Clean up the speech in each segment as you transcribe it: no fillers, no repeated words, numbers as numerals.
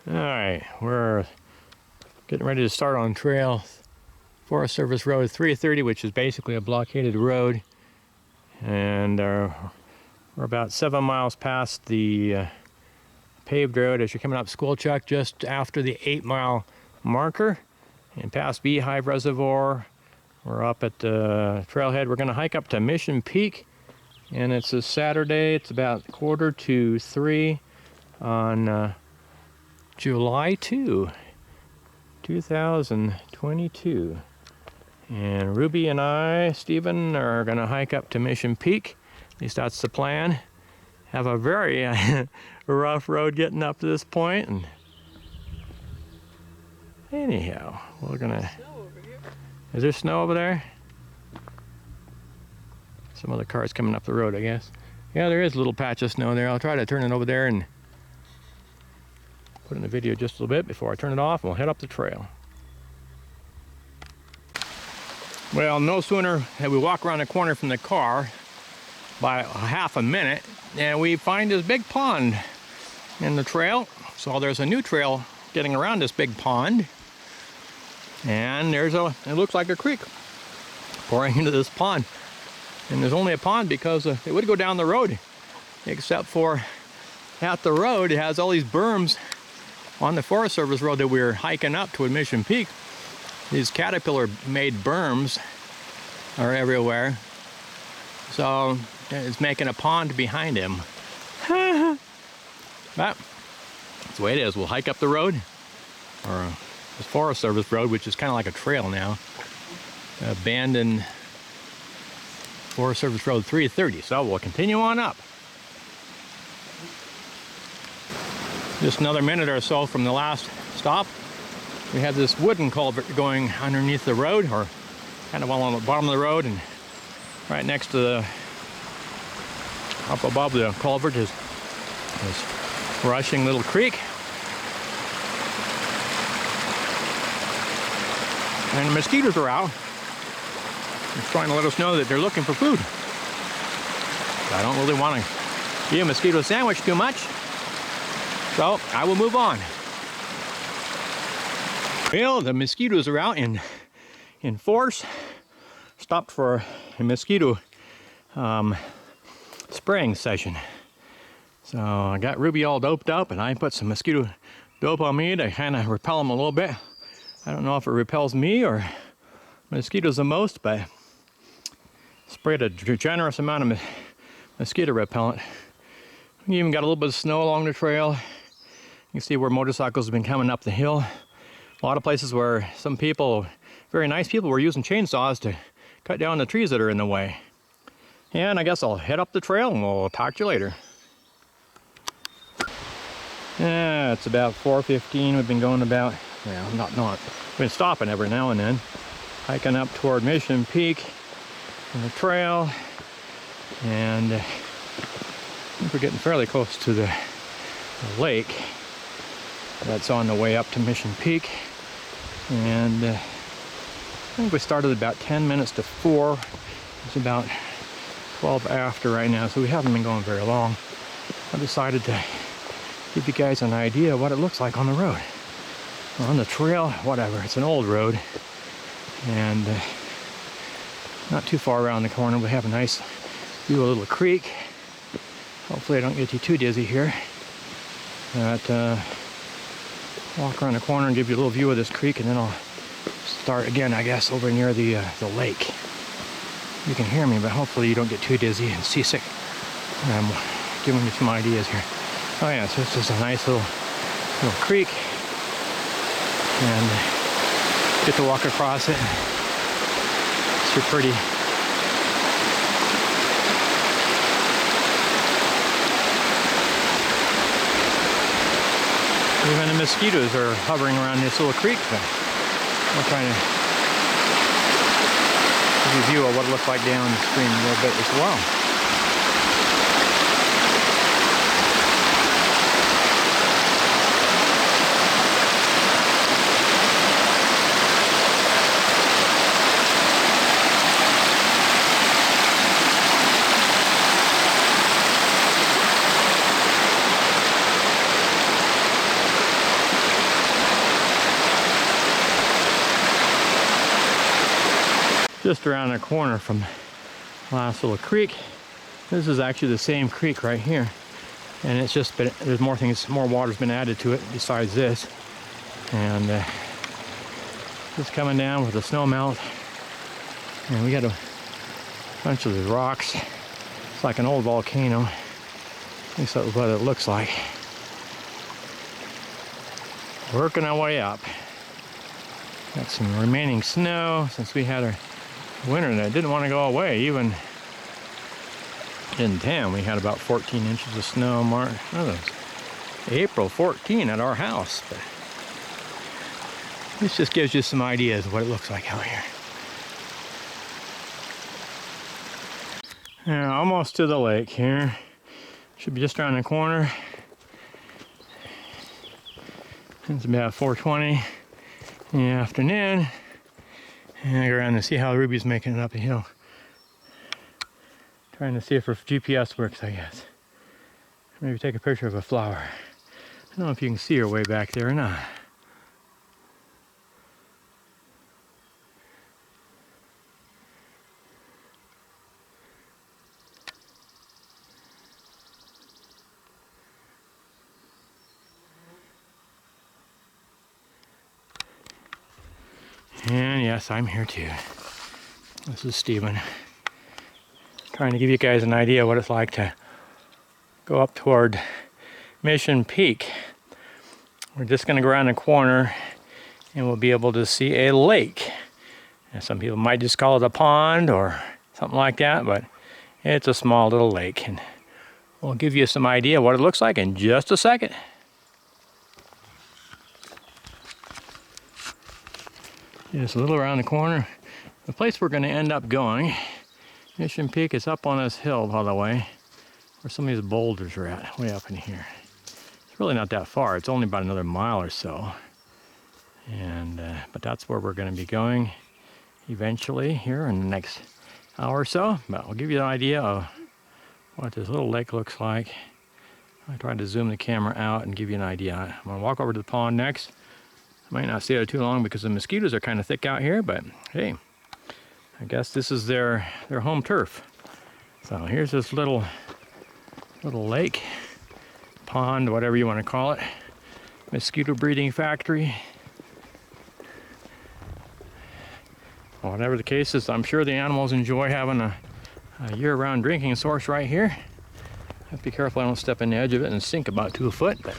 Alright, we're getting ready to start on trail Forest Service Road 330, which is basically a blockaded road. And we're about 7 miles past the paved road as you're coming up Squilchuck, just after the 8-mile marker. And past Beehive Reservoir, we're up at the trailhead. We're going to hike up to Mission Peak. And it's a Saturday. It's about 2:45 on July 2, 2022. And Ruby and I, Stephen, are going to hike up to Mission Peak. At least that's the plan. Have a very rough road getting up to this point. And anyhow, we're going to... Is there snow over there? Some other cars coming up the road, I guess. Yeah, there is a little patch of snow there. I'll try to turn it over there and put in the video just a little bit before I turn it off, and we'll head up the trail. Well, no sooner had we walk around the corner from the car by half a minute, and we find this big pond in the trail. So there's a new trail getting around this big pond, and it looks like a creek pouring into this pond. And there's only a pond because it would go down the road, except for at the road it has all these berms on the Forest Service road that we're hiking up toward Mission Peak. These caterpillar-made berms are everywhere, so it's making a pond behind him. But that's the way it is. We'll hike up the road, or this Forest Service road, which is kind of like a trail now. Abandoned Forest Service Road 330. So we'll continue on up. Just another minute or so from the last stop. We have this wooden culvert going underneath the road, or kind of along the bottom of the road, and right next to the, up above the culvert is this rushing little creek. And the mosquitoes are out. It's trying to let us know that they're looking for food. I don't really want to eat a mosquito sandwich too much, so I will move on. Well, the mosquitoes are out in force. Stopped for a mosquito spraying session. So I got Ruby all doped up, and I put some mosquito dope on me to kind of repel them a little bit. I don't know if it repels me or mosquitoes the most, but sprayed a generous amount of mosquito repellent. We even got a little bit of snow along the trail. You can see where motorcycles have been coming up the hill. A lot of places where some people, very nice people, were using chainsaws to cut down the trees that are in the way. And I guess I'll head up the trail and we'll talk to you later. Yeah, it's about 4:15. We've been going about, well, not. We've been stopping every now and then. Hiking up toward Mission Peak on the trail. And I think we're getting fairly close to the lake that's on the way up to Mission Peak. And I think we started about 10 minutes to 4. It's about 12 after right now, so we haven't been going very long. I decided to give you guys an idea of what it looks like on the road. On the trail, whatever, it's an old road. And not too far around the corner, we have a nice view of a little creek. Hopefully I don't get you too dizzy here. But walk around the corner and give you a little view of this creek, and then I'll start again, I guess, over near the lake. You can hear me, but hopefully you don't get too dizzy and seasick. I'm giving you some ideas here. Oh yeah, so it's just a nice little creek, and get to walk across it. It's super pretty. Even the mosquitoes are hovering around this little creek. But I'm trying to give you a view of what it looks like down the stream a little bit as well. just around the corner from the last little creek. This is actually the same creek right here, and it's just been, there's more things, more water's been added to it besides this. And it's coming down with the snow melt, and we got a bunch of the rocks. It's like an old volcano. At least that's what it looks like. Working our way up. Got some remaining snow since we had our winter that didn't want to go away. Even in town, we had about 14 inches of snow. April 14 at our house. But this just gives you some ideas of what it looks like out here. Now, almost to the lake here. Should be just around the corner. It's about 4:20 in the afternoon. And I go around to see how Ruby's making it up the hill. Trying to see if her GPS works, I guess. Maybe take a picture of a flower. I don't know if you can see her way back there or not. And yes, I'm here too. This is Stephen. Trying to give you guys an idea what it's like to go up toward Mission Peak. We're just going to go around the corner and we'll be able to see a lake. And some people might just call it a pond or something like that, but it's a small little lake. And we'll give you some idea what it looks like in just a second. Just a little around the corner. The place we're going to end up going, Mission Peak, is up on this hill, by the way, where some of these boulders are at, way up in here. It's really not that far. It's only about another mile or so. And but that's where we're going to be going eventually here in the next hour or so. But I'll give you an idea of what this little lake looks like. I tried to zoom the camera out and give you an idea. I'm going to walk over to the pond next. Might not stay there too long because the mosquitoes are kind of thick out here, but hey, I guess this is their home turf. So here's this little lake, pond, whatever you want to call it, mosquito breeding factory. Whatever the case is, I'm sure the animals enjoy having a year-round drinking source right here. I have to be careful I don't step in the edge of it and sink about 2 foot, but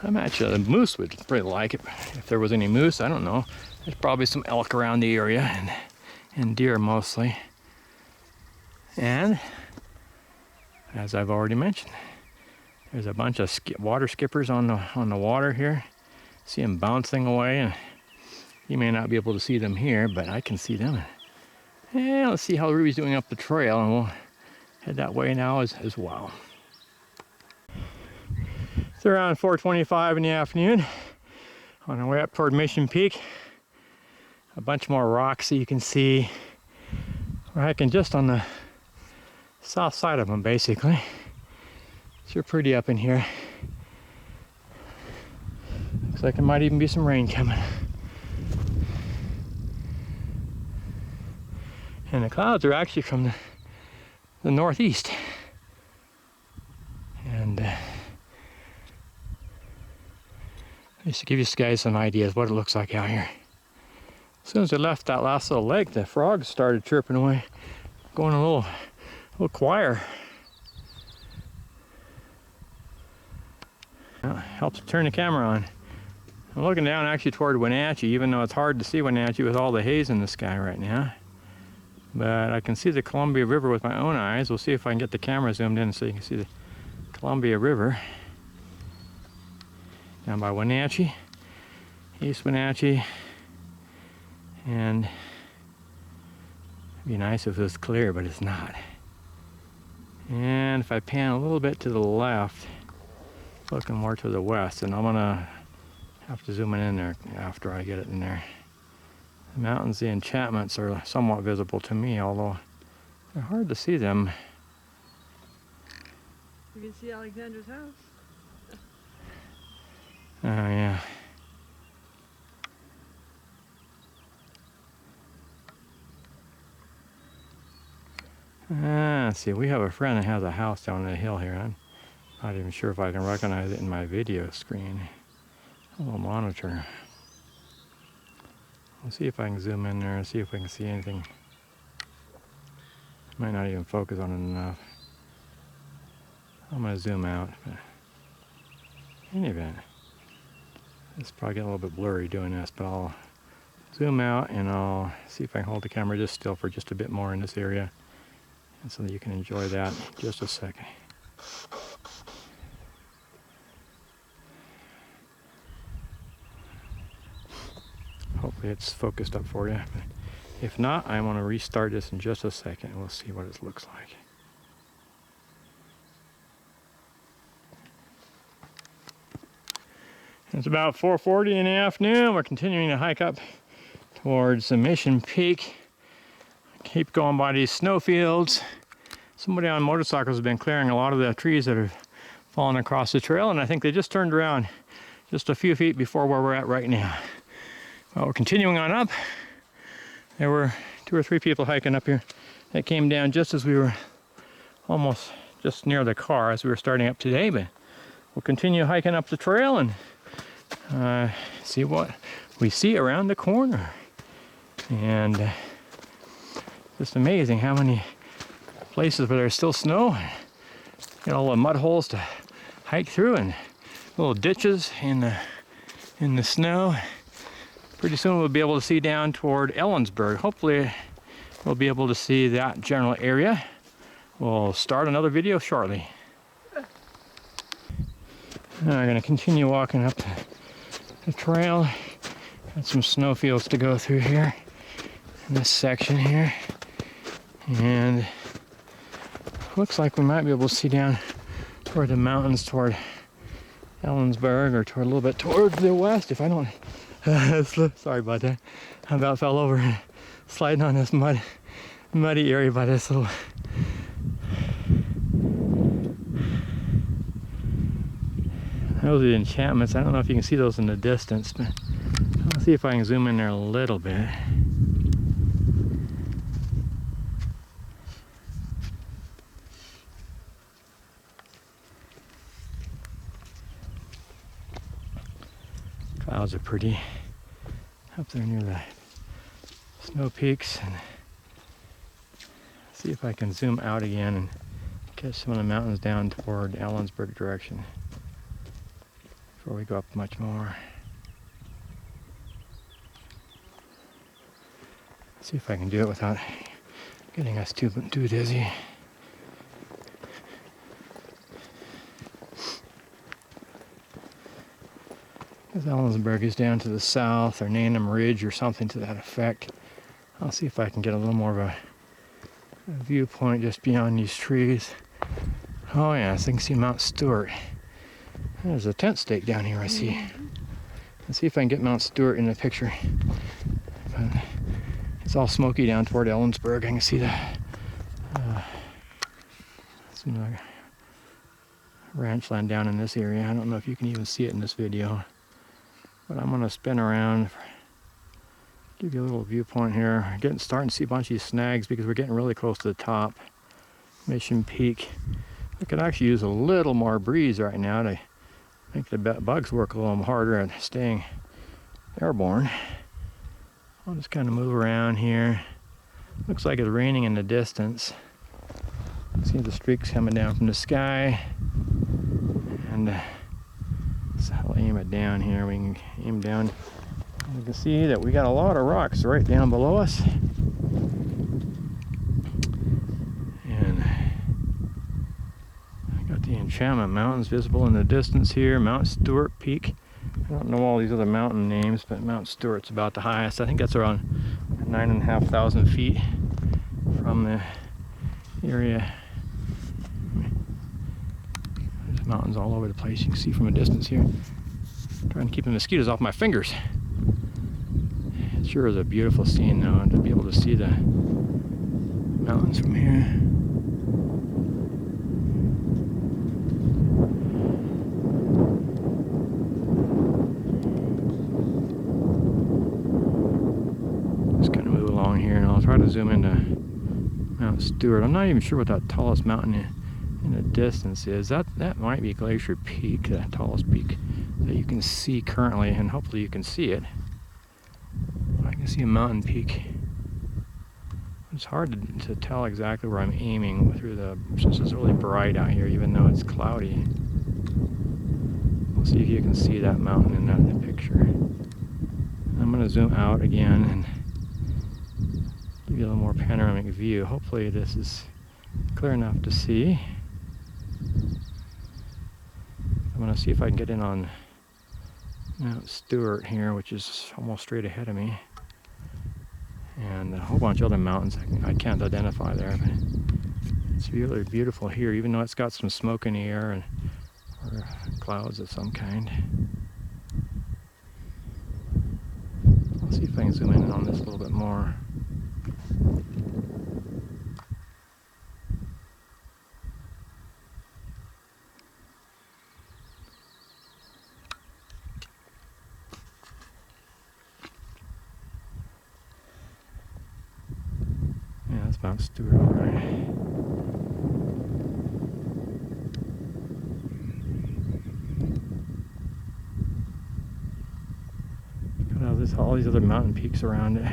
I'm actually, the moose would pretty like it. If there was any moose, I don't know. There's probably some elk around the area and deer mostly. And as I've already mentioned, there's a bunch of water skippers on the water here. See them bouncing away, and you may not be able to see them here, but I can see them. And let's see how Ruby's doing up the trail, and we'll head that way now as well. It's around 4:25 in the afternoon on our way up toward Mission Peak. A bunch more rocks that you can see. We're hiking just on the south side of them, basically. Sure pretty up in here. Looks like there might even be some rain coming. And the clouds are actually from the northeast. And just to give you guys some ideas what it looks like out here. As soon as I left that last little lake, the frogs started chirping away, going a little choir. Well, helps turn the camera on. I'm looking down actually toward Wenatchee, even though it's hard to see Wenatchee with all the haze in the sky right now. But I can see the Columbia River with my own eyes. We'll see if I can get the camera zoomed in so you can see the Columbia River. Down by Wenatchee, East Wenatchee, and it'd be nice if it was clear, but it's not. And if I pan a little bit to the left, looking more to the west, and I'm gonna have to zoom in there after I get it in there. The mountains, the enchantments, are somewhat visible to me, although they're hard to see them. You can see Alexander's house. Oh yeah. Let's see, we have a friend that has a house down the hill here. I'm not even sure if I can recognize it in my video screen. A little monitor. Let's see if I can zoom in there and see if we can see anything. Might not even focus on it enough. I'm going to zoom out. But in any event, it's probably getting a little bit blurry doing this, but I'll zoom out and I'll see if I can hold the camera just still for just a bit more in this area, and so that you can enjoy that in just a second. Hopefully it's focused up for you. But if not, I want to restart this in just a second. We'll see what it looks like. It's about 4:40 in the afternoon. We're continuing to hike up towards the Mission Peak. Keep going by these snowfields. Somebody on motorcycles has been clearing a lot of the trees that have fallen across the trail, and I think they just turned around just a few feet before where we're at right now. Well, we're continuing on up. There were 2 or 3 people hiking up here that came down just as we were almost just near the car as we were starting up today, but we'll continue hiking up the trail and see what we see around the corner. And just amazing how many places where there's still snow. Got all the mud holes to hike through and little ditches in the snow. Pretty soon we'll be able to see down toward Ellensburg. Hopefully we'll be able to see that general area. We'll start another video shortly. Now we're going to continue walking up the trail. Got some snowfields to go through here in this section here. And looks like we might be able to see down toward the mountains, toward Ellensburg, or toward a little bit toward the west. If I don't, sorry about that. I about fell over sliding on this muddy area by this little. Those are the enchantments. I don't know if you can see those in the distance, but I'll see if I can zoom in there a little bit. Clouds are pretty up there near the snow peaks, and see if I can zoom out again and catch some of the mountains down toward Ellensburg direction before we go up much more. See if I can do it without getting us too dizzy. Because Ellensburg is down to the south, or Nanum Ridge, or something to that effect. I'll see if I can get a little more of a viewpoint just beyond these trees. Oh yeah, so I can see Mount Stewart. There's a tent stake down here I see. Let's see if I can get Mount Stewart in the picture. But it's all smoky down toward Ellensburg. I can see that. Seems like ranch land down in this area. I don't know if you can even see it in this video. But I'm going to spin around, give you a little viewpoint here. Starting to see a bunch of these snags because we're getting really close to the top. Mission Peak. We could actually use a little more breeze right now to make the bugs work a little harder at staying airborne. I'll just kind of move around here. Looks like it's raining in the distance. See the streaks coming down from the sky. And so I'll aim it down here. We can aim down. You can see that we got a lot of rocks right down below us. And I got the Enchantment Mountains visible in the distance here. Mount Stewart Peak. I don't know all these other mountain names, but Mount Stewart's about the highest. I think that's around 9,500 feet from the area. There's mountains all over the place. You can see from a distance here. Trying to keep the mosquitoes off my fingers. It sure is a beautiful scene though, to be able to see the mountains from here. Just kind of move along here, and I'll try to zoom into Mount Mount Stewart. I'm not even sure what that tallest mountain in the distance is. That might be Glacier Peak, the tallest peak that you can see currently, and hopefully you can see it. I can see a mountain peak. It's hard to tell exactly where I'm aiming since it's really bright out here, even though it's cloudy. We'll see if you can see that mountain in that picture. I'm going to zoom out again and give you a little more panoramic view. Hopefully this is clear enough to see. I'm going to see if I can get in on Mount Stewart here, which is almost straight ahead of me. And a whole bunch of other mountains I can't identify there, but it's really beautiful here, even though it's got some smoke in the air or clouds of some kind. I'll see if I can zoom in on this a little bit more. Yeah, that's Mount Stewart, all right. There's all these other mountain peaks around it.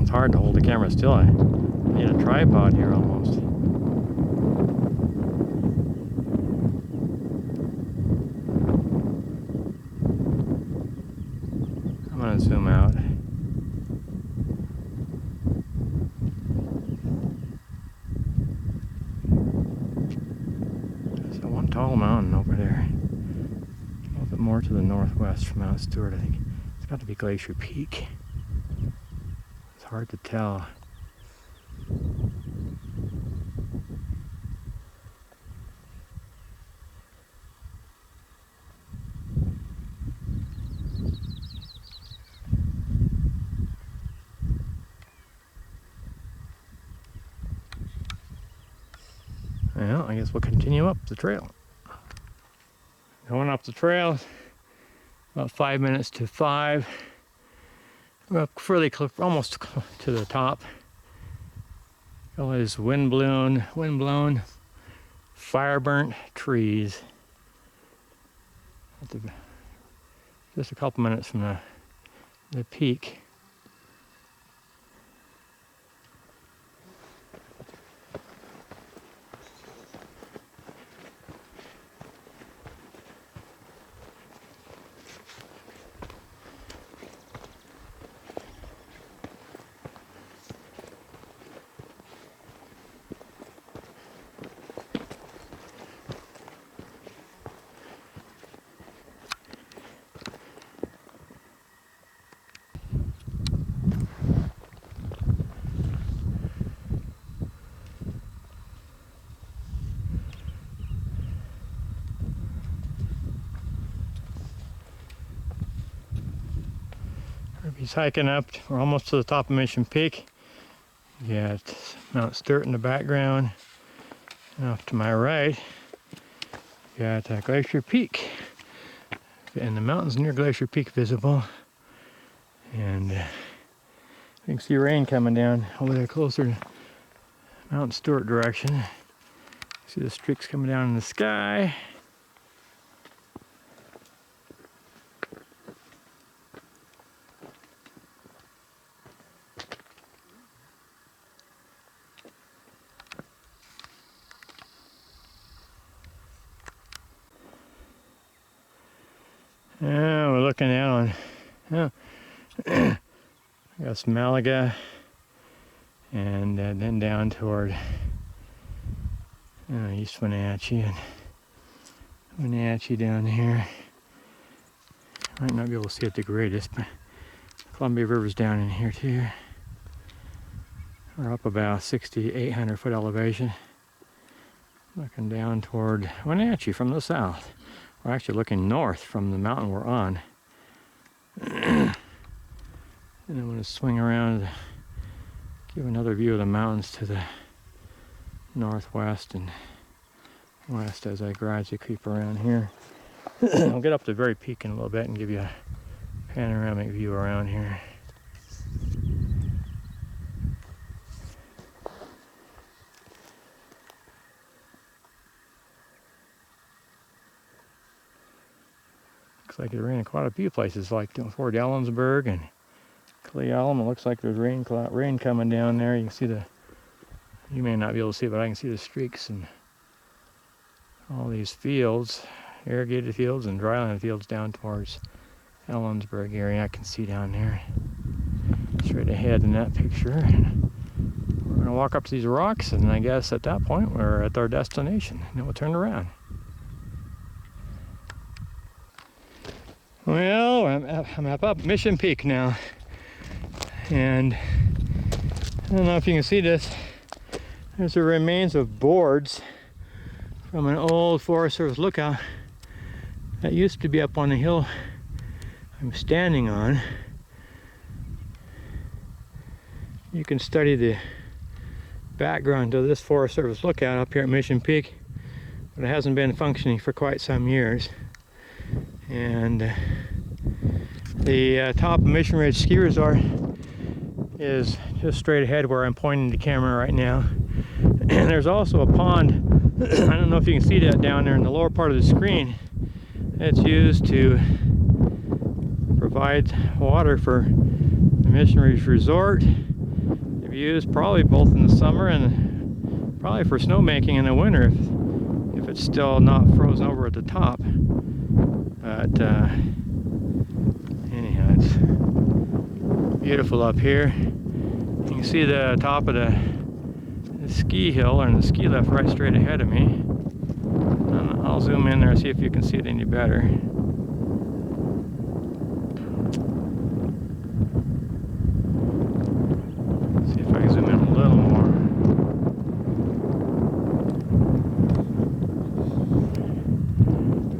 It's hard to hold the camera still. I need a tripod here almost. I'm gonna zoom out. Tall mountain over there, a little bit more to the northwest from Mount Stewart. I think it's got to be Glacier Peak. It's hard to tell. Well, I guess we'll continue up the trail. Going up the trail, about 5 minutes to 5. We're up fairly close, almost to the top. All these wind-blown, fire-burnt trees. Just a couple minutes from the peak. He's hiking up. We're almost to the top of Mission Peak. You got Mount Stewart in the background. And off to my right, you got Glacier Peak. And the mountains near Glacier Peak visible. And you can see rain coming down over there closer to Mount Stewart direction. See the streaks coming down in the sky. Yeah, we're looking out on that's Malaga, and then down toward East Wenatchee and Wenatchee down here. Might not be able to see it the greatest, but Columbia River's down in here too. We're up about 6,800 foot elevation, looking down toward Wenatchee from the south. We're actually looking north from the mountain we're on. And I'm going to swing around to give another view of the mountains to the northwest and west as I gradually creep around here. I'll get up to the very peak in a little bit and give you a panoramic view around here. Looks like it rained in quite a few places, like toward Ellensburg and Cleellum. It looks like there's rain coming down there. You can see you may not be able to see it, but I can see the streaks and all these fields, irrigated fields and dryland fields down towards Ellensburg area. I can see down there, straight ahead in that picture. We're gonna walk up to these rocks, and I guess at that point we're at our destination. And then we'll turn around. Well, I'm up Mission Peak now, and I don't know if you can see this. There's the remains of boards from an old Forest Service lookout that used to be up on the hill I'm standing on. You can study the background to this Forest Service lookout up here at Mission Peak, but it hasn't been functioning for quite some years. And the top of Mission Ridge Ski Resort is just straight ahead where I'm pointing the camera right now. And there's also a pond. I don't know if you can see that down there in the lower part of the screen. It's used to provide water for the Mission Ridge Resort. They've used probably both in the summer and probably for snowmaking in the winter if it's still not frozen over at the top. But anyhow, it's beautiful up here. You can see the top of the ski hill, or the ski lift right straight ahead of me. And I'll zoom in there and see if you can see it any better. See if I can zoom in a little more.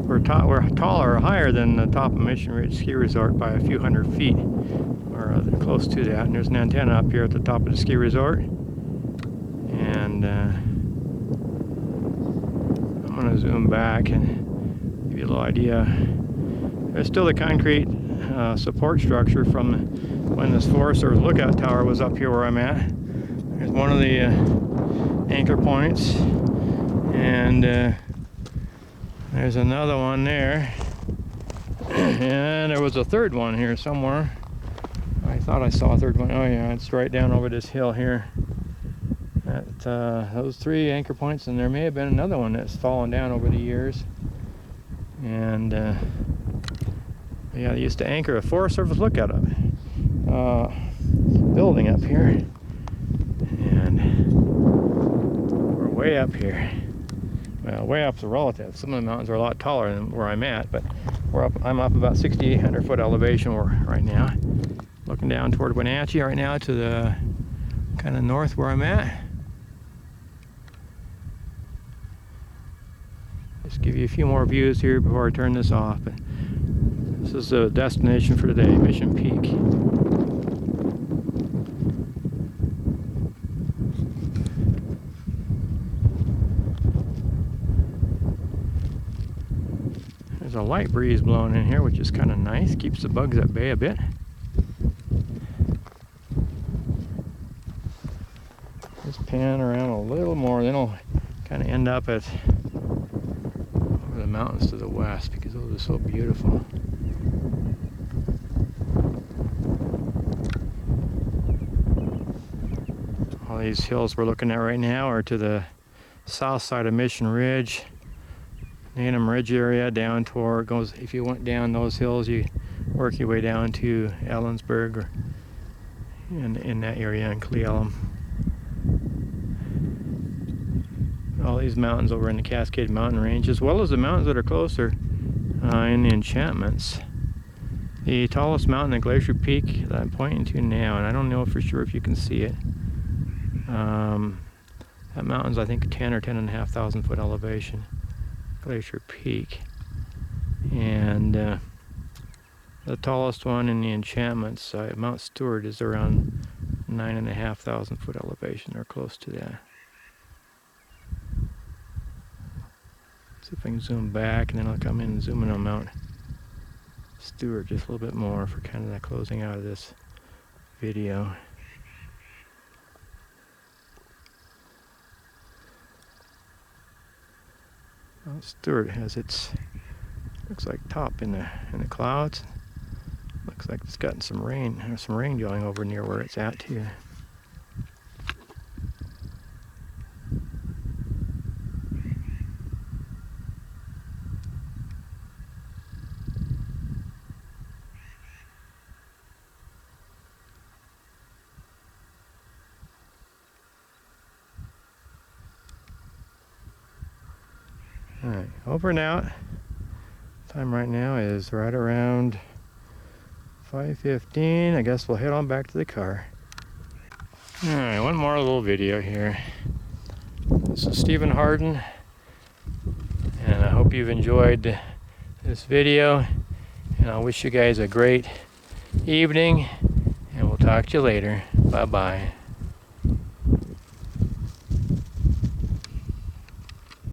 We're taller or higher than the top of Mission Ridge Ski Resort by a few hundred feet, or close to that. And there's an antenna up here at the top of the ski resort. And I'm going to zoom back and give you a little idea. There's still the concrete support structure from when this Forest Service lookout tower was up here where I'm at. There's one of the anchor points, and there's another one there, and there was a third one here somewhere. I thought I saw a third one. Oh yeah, it's right down over this hill here. Those three anchor points, and there may have been another one that's fallen down over the years. And yeah, they used to anchor a Forest Service lookout building up here, and we're way up here. Well, way up's a relative. Some of the mountains are a lot taller than where I'm at, but I'm up about 6,800 foot elevation right now. Looking down toward Wenatchee right now to the kind of north where I'm at. Just give you a few more views here before I turn this off. But this is the destination for today, Mission Peak. There's a light breeze blowing in here, which is kind of nice. Keeps the bugs at bay a bit. Just pan around a little more, then I'll kind of end up at over the mountains to the west, because those are so beautiful. All these hills we're looking at right now are to the south side of Mission Ridge. Nanum Ridge area down toward goes. If you went down those hills, you work your way down to Ellensburg, or in that area in Cleellum. All these mountains over in the Cascade Mountain Range, as well as the mountains that are closer in the enchantments. The tallest mountain at Glacier Peak that I'm pointing to now, and I don't know for sure if you can see it. That mountain's, I think, 10 or 10,500 foot elevation. Glacier Peak. And the tallest one in the enchantments, Mount Stewart, is around 9,500 foot elevation, or close to that. See if I can zoom back, and then I'll come in and zoom in on Mount Stewart just a little bit more for kind of the closing out of this video. Mount Stewart has its, looks like top in the clouds. Looks like it's gotten some rain. There's some rain going over near where it's at too. Alright, over and out. Time right now is right around 5:15. I guess we'll head on back to the car. Alright, one more little video here. This is Stephen Harden, and I hope you've enjoyed this video, and I wish you guys a great evening, and we'll talk to you later. Bye bye.